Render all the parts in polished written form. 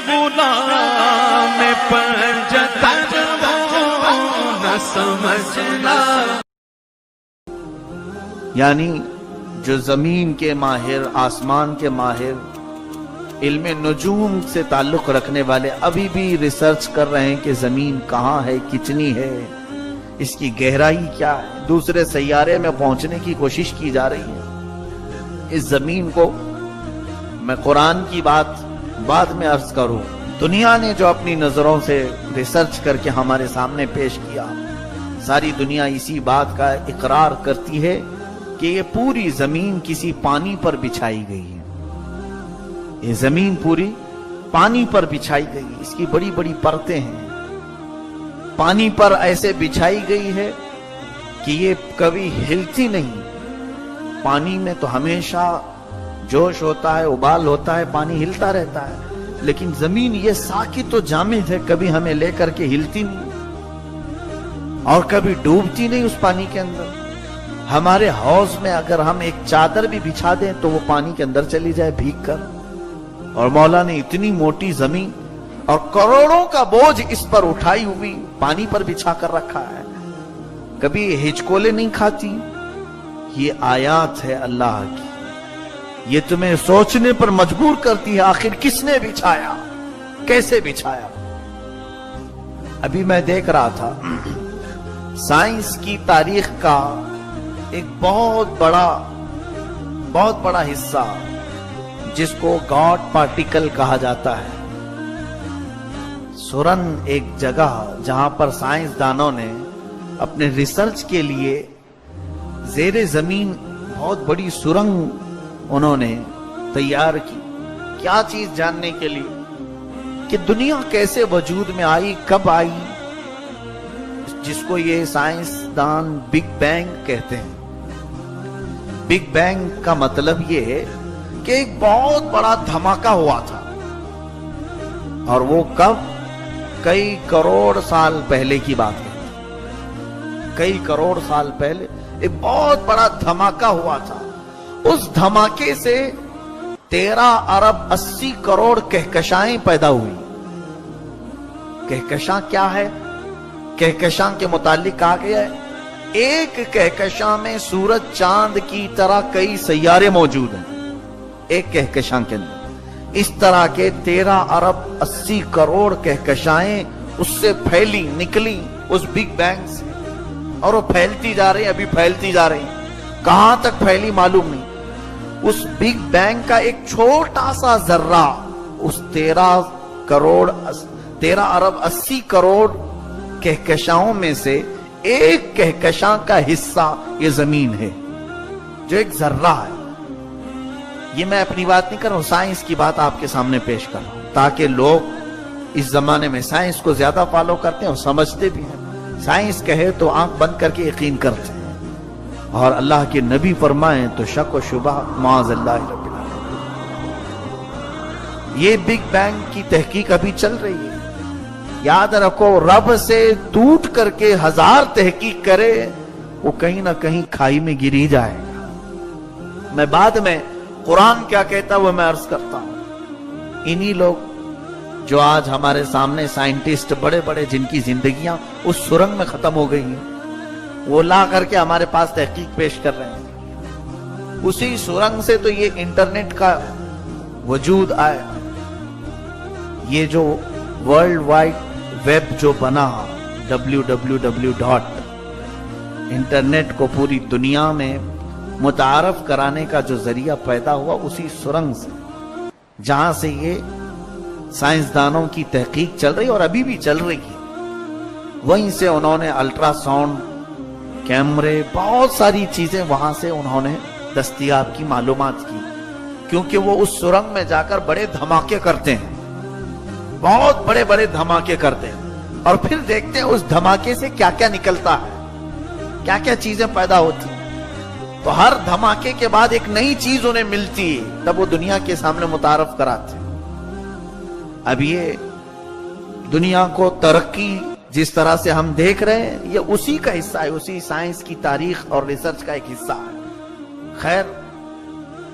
غلام پنجتن وہ نہ سمجھنا. یعنی جو زمین کے ماہر، آسمان کے ماہر، علم نجوم سے تعلق رکھنے والے ابھی بھی ریسرچ کر رہے ہیں کہ زمین کہاں ہے، کتنی ہے، اس کی گہرائی کیا ہے. دوسرے سیارے میں پہنچنے کی کوشش کی جا رہی ہے. اس زمین کو میں قرآن کی بات بعد میں عرض کروں. دنیا نے جو اپنی نظروں سے ریسرچ کر کے ہمارے سامنے پیش کیا، ساری دنیا اسی بات کا اقرار کرتی ہے کہ یہ پوری زمین کسی پانی پر بچھائی گئی ہے. یہ زمین پوری پانی پر بچھائی گئی. اس کی بڑی بڑی پرتیں ہیں. پانی پر ایسے بچھائی گئی ہے کہ یہ کبھی ہلتی نہیں. پانی میں تو ہمیشہ جوش ہوتا ہے، ابال ہوتا ہے، پانی ہلتا رہتا ہے. لیکن زمین یہ ساکت و جامد ہے، کبھی ہمیں لے کر کے ہلتی نہیں اور کبھی ڈوبتی نہیں اس پانی کے اندر. ہمارے حوض میں اگر ہم ایک چادر بھی بچھا دیں تو وہ پانی کے اندر چلی جائے بھیگ کر. اور مولا نے اتنی موٹی زمین اور کروڑوں کا بوجھ اس پر اٹھائی ہوئی پانی پر بچھا کر رکھا ہے. کبھی ہچکولے نہیں کھاتی. یہ آیات ہے اللہ کی. یہ تمہیں سوچنے پر مجبور کرتی ہے آخر کس نے بچھایا، کیسے بچھایا. ابھی میں دیکھ رہا تھا سائنس کی تاریخ کا ایک بہت بڑا حصہ جس کو گاڈ پارٹیکل کہا جاتا ہے. سرنگ ایک جگہ جہاں پر سائنسدانوں نے اپنے ریسرچ کے لیے زیر زمین بہت بڑی سرنگ انہوں نے تیار کی. کیا چیز جاننے کے لیے کہ دنیا کیسے وجود میں آئی، کب آئی، جس کو یہ سائنسدان بگ بینگ کہتے ہیں. بگ بینگ کا مطلب یہ ہے کہ ایک بہت بڑا دھماکہ ہوا تھا. اور وہ کب؟ کئی کروڑ سال پہلے کی بات ہے. کئی کروڑ سال پہلے ایک بہت بڑا دھماکہ ہوا تھا. اس دھماکے سے 13 ارب 80 کروڑ کہکشائیں پیدا ہوئی. کہکشاں کیا ہے؟ کہکشاں کے متعلق کہا گیا ہے ایک کہکشاں میں سورج چاند کی طرح کئی سیارے موجود ہیں ایک کہکشاں کے اندر. اس طرح کے 13 ارب 80 کروڑ کہکشائیں اس سے پھیلی، نکلی اس بگ بینگ سے. اور وہ پھیلتی جا رہی، ابھی پھیلتی جا رہی. کہاں تک پھیلی معلوم نہیں. اس بگ بینگ کا ایک چھوٹا سا ذرہ اس 13 ارب 80 کروڑ کہکشاؤں میں سے ایک کہکشاں کا حصہ یہ زمین ہے، جو ایک ذرہ ہے. یہ میں اپنی بات نہیں کر رہا ہوں، سائنس کی بات آپ کے سامنے پیش کر رہا ہوں تاکہ لوگ اس زمانے میں سائنس کو زیادہ فالو کرتے ہیں اور سمجھتے بھی ہیں. سائنس کہے تو آنکھ بند کر کے یقین کرتے ہیں، اور اللہ کے نبی فرمائیں تو شک و شبہ معاذ اللہ رب العالمین. یہ بگ بینگ کی تحقیق ابھی چل رہی ہے. یاد رکھو رب سے ٹوٹ کر کے 1000 تحقیق کرے وہ کہیں نہ کہیں کھائی میں گری جائے گا. میں بعد میں قرآن کیا کہتا وہ میں عرض کرتا ہوں. انہی لوگ جو آج ہمارے سامنے سائنٹسٹ بڑے بڑے جن کی زندگیاں اس سرنگ میں ختم ہو گئی ہیں، وہ لا کر کے ہمارے پاس تحقیق پیش کر رہے ہیں. اسی سرنگ سے تو یہ انٹرنیٹ کا وجود آیا. یہ جو ورلڈ وائڈ ویب جو بنا www. انٹرنیٹ کو پوری دنیا میں متعارف کرانے کا جو ذریعہ پیدا ہوا اسی سرنگ سے، جہاں سے یہ سائنسدانوں کی تحقیق چل رہی اور ابھی بھی چل رہی ہے. وہیں سے انہوں نے الٹرا ساؤنڈ کیمرے بہت ساری چیزیں وہاں سے انہوں نے دستیاب کی، معلومات کی. کیونکہ وہ اس سرنگ میں جا کر بڑے دھماکے کرتے ہیں، بہت بڑے بڑے دھماکے کرتے ہیں، اور پھر دیکھتے ہیں اس دھماکے سے کیا کیا نکلتا ہے، کیا کیا چیزیں پیدا ہوتی ہیں. تو ہر دھماکے کے بعد ایک نئی چیز انہیں ملتی ہے، تب وہ دنیا کے سامنے متعارف کراتے ہیں. اب یہ دنیا کو ترقی جس طرح سے ہم دیکھ رہے ہیں یہ اسی کا حصہ ہے، اسی سائنس کی تاریخ اور ریسرچ کا ایک حصہ ہے. خیر،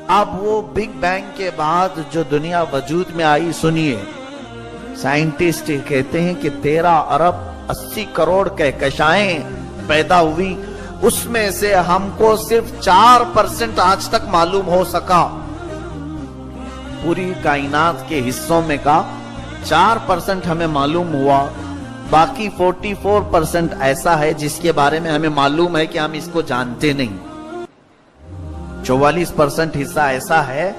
اب وہ بگ بینگ کے بعد جو دنیا وجود میں آئی، سنیے साइंटिस्ट कहते हैं कि 13 अरब 80 करोड़ कहकशाएं पैदा हुई, उसमें से हमको सिर्फ 4% आज तक मालूम हो सका। पूरी कायनात के हिस्सों में का 4% हमें मालूम हुआ, बाकी 44% ऐसा है जिसके बारे में हमें मालूम है कि हम इसको जानते नहीं। 44% हिस्सा ऐसा है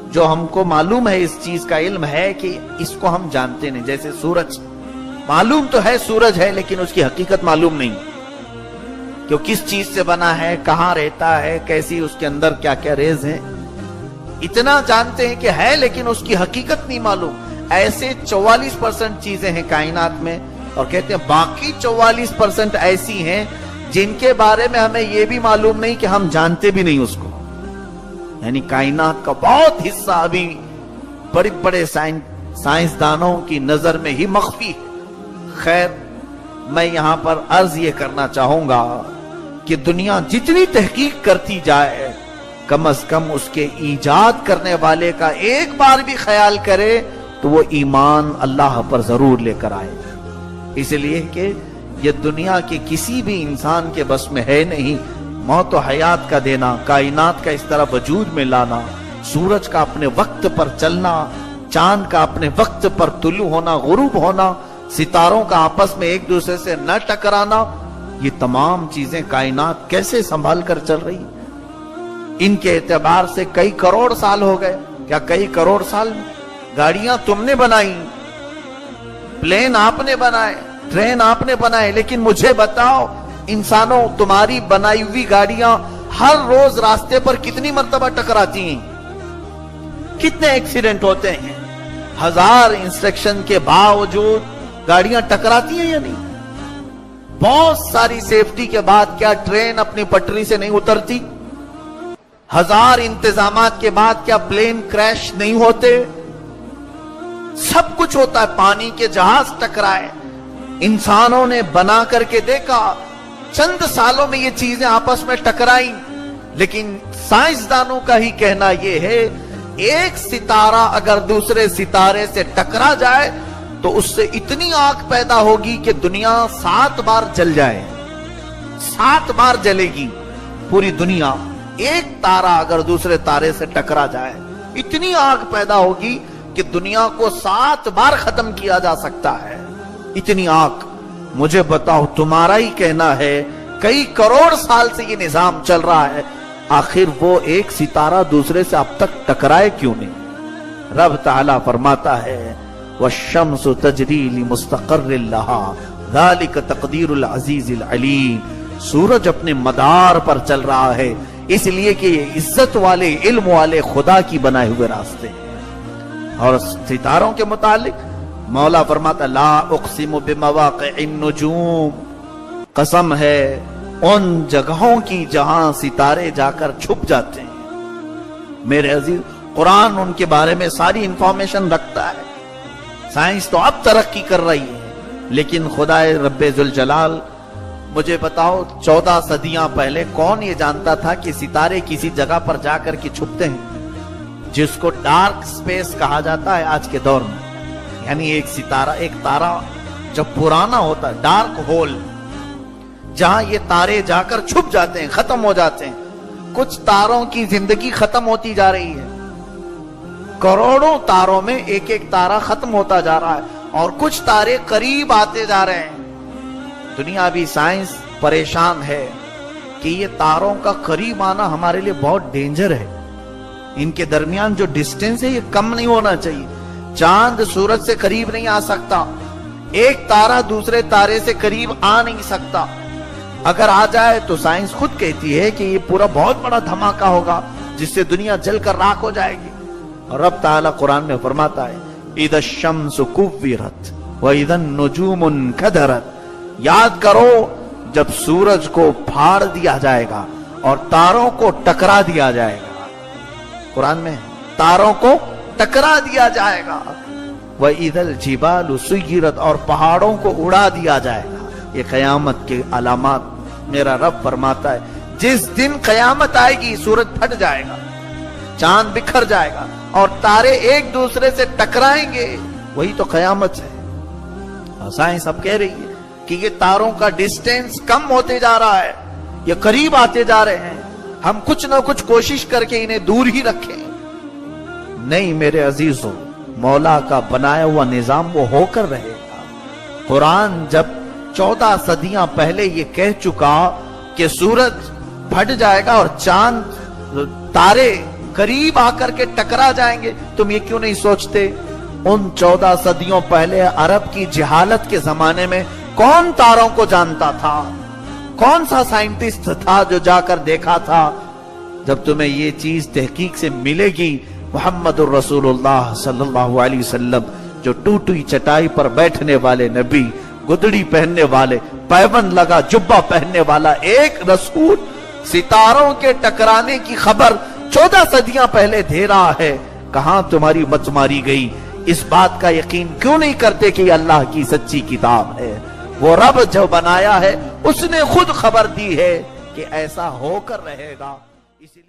जो हमको मालूम है, इस चीज का इल्म है कि इसको हम जानते नहीं। जैसे सूरज, मालूम तो है सूरज है, लेकिन उसकी हकीकत मालूम नहीं कि किस चीज से बना है, कहां रहता है, कैसी उसके अंदर क्या क्या रेज है। इतना जानते हैं कि है, लेकिन उसकी हकीकत नहीं मालूम। ऐसे 44% चीजें हैं कायनात में, और कहते हैं बाकी 44% ऐसी हैं जिनके बारे में हमें यह भी मालूम नहीं कि हम जानते भी नहीं उसको। यानी कायनात का बहुत हिस्सा अभी बड़े बड़े साइंसदानों की नजर में ही मख्फी है। खैर, मैं यहां पर अर्ज ये करना चाहूंगा कि दुनिया जितनी तहकीक करती जाए, कम से कम उसके ईजाद करने वाले का एक बार भी ख्याल करे तो वो ईमान अल्लाह पर जरूर लेकर आए। इसलिए कि ये दुनिया के किसी भी इंसान के बस में है नहीं। मौत और हयात का देना, कायनात का इस तरह वजूद में लाना, सूरज का अपने वक्त पर चलना, चांद का अपने वक्त पर तुलू होना, गुरूब होना, सितारों का आपस में एक दूसरे से न टकराना, ये तमाम चीजें कायनात कैसे संभाल कर चल रही। इनके एतबार से कई करोड़ साल हो गए। क्या कई करोड़ साल? गाड़ियां तुमने बनाई, प्लेन आपने बनाए, ट्रेन आपने बनाए, लेकिन मुझे बताओ इंसानों, तुम्हारी बनाई हुई गाड़ियां हर रोज रास्ते पर कितनी मर्तबा टकराती हैं? कितने एक्सीडेंट होते हैं? 1000 इंस्ट्रक्शन के बावजूद गाड़ियां टकराती हैं या नहीं? बहुत सारी सेफ्टी के बाद क्या ट्रेन अपनी पटरी से नहीं उतरती? 1000 इंतजामात के बाद क्या प्लेन क्रैश नहीं होते? सब कुछ होता है। पानी के जहाज टकराए, इंसानों ने बना करके देखा, चंद सालों में ये चीजें आपस में टकराई। लेकिन साइंसदानों का ही कहना यह है, एक सितारा अगर दूसरे सितारे से टकरा जाए तो उससे इतनी आग पैदा होगी कि दुनिया 7 बार जल जाए। 7 बार जलेगी पूरी दुनिया। एक तारा अगर दूसरे तारे से टकरा जाए, इतनी आग पैदा होगी कि दुनिया को 7 बार खत्म किया जा सकता है। इतनी आग। मुझे बताओ, तुम्हारा ही कहना है कई करोड़ साल से ये निजाम चल रहा है, आखिर वो एक सितारा दूसरे से अब तक टकराए क्यों नहीं? रब ताला फरमाता है, वश्शम्सु तजरी लिमुस्तक़र्रिन लहा ज़ालिक तक़दीरुल अज़ीज़िल अलीम। सूरज अपने मदार पर चल रहा है, इसलिए कि ये इज्जत वाले, इल्म वाले खुदा की बनाए हुए रास्ते हैं। और सितारों के मुतालिक मौला फरमाता, ला उक़सिमु बिमवाक़िइन नुजूम, कसम है उन जगहों की जहां सितारे जाकर छुप जाते हैं। मेरे अजीज, कुरान उनके बारे में सारी इंफॉर्मेशन रखता है। साइंस तो अब तरक्की कर रही है, लेकिन खुदाए रब्बे जुल जलाल, मुझे बताओ 14 सदियां पहले कौन ये जानता था कि सितारे किसी जगह पर जाकर के छुपते हैं, जिसको डार्क स्पेस कहा जाता है आज के दौर में। यानी एक सितारा, एक तारा जब पुराना होता है, डार्क होल, जहां ये तारे जाकर छुप जाते हैं, खत्म हो जाते हैं। कुछ तारों की जिंदगी खत्म होती जा रही है, करोड़ों तारों में एक एक तारा खत्म होता जा रहा है, और कुछ तारे करीब आते जा रहे हैं। दुनिया अभी साइंस परेशान है कि ये तारों का करीब आना हमारे लिए बहुत डेंजर है। इनके दरमियान जो डिस्टेंस है ये कम नहीं होना चाहिए। चांद सूरज से करीब नहीं आ सकता, एक तारा दूसरे तारे से करीब आ नहीं सकता। अगर आ जाए तो साइंस खुद कहती है कि ये पूरा बहुत बड़ा धमाका होगा जिससे दुनिया जलकर राख हो जाएगी। और रब ताला कुरान में फरमाता है, इदश शम्सु कुव्विरत व इदन नुजूमुन कदरत। याद करो जब सूरज को फाड़ दिया जाएगा और तारों को टकरा दिया जाएगा। कुरान में तारों को टकरा दिया जाएगा। व इदल जिबालु सुय्यिरत, और पहाड़ों को उड़ा दिया जाएगा। ये कयामत के अलामात मेरा रब फरमाता है, जिस दिन कयामत आएगी सूरज फट जाएगा, चांद बिखर जाएगा और तारे एक दूसरे से टकराएंगे। वही तो कयामत है। साइंस अब कह रही है कि ये तारों का डिस्टेंस कम होते जा रहा है, ये करीब आते जा रहे हैं, हम कुछ ना कुछ कोशिश करके इन्हें दूर ही रखें। नहीं मेरे अजीजों, मौला का बनाया हुआ निजाम वो होकर रहेगा। कुरान जब 14 सदियां पहले ये कह चुका कि सूरज फट जाएगा और चांद तारे करीब आकर के टकरा जाएंगे, तुम ये क्यों नहीं सोचते उन 14 सदियों पहले अरब की जहालत के जमाने में कौन तारों को जानता था? कौन सा साइंटिस्ट था जो जाकर देखा था? जब तुम्हें ये चीज तहकीक से मिलेगी, मुहम्मदुर रसूलुल्लाह सल्लल्लाहु अलैहि वसल्लम जो टूटी चटाई पर बैठने वाले नबी, गुदड़ी पहनने वाले, पैबंद लगा जुब्बा पहनने वाला एक रसूल सितारों के टकराने की खबर 14 सदियां पहले दे रहा है, कहां तुम्हारी मत मारी गई? इस बात का यकीन क्यों नहीं करते कि अल्लाह की सच्ची किताब है? वो रब जो बनाया है उसने खुद खबर दी है कि ऐसा होकर रहेगा। इसलिए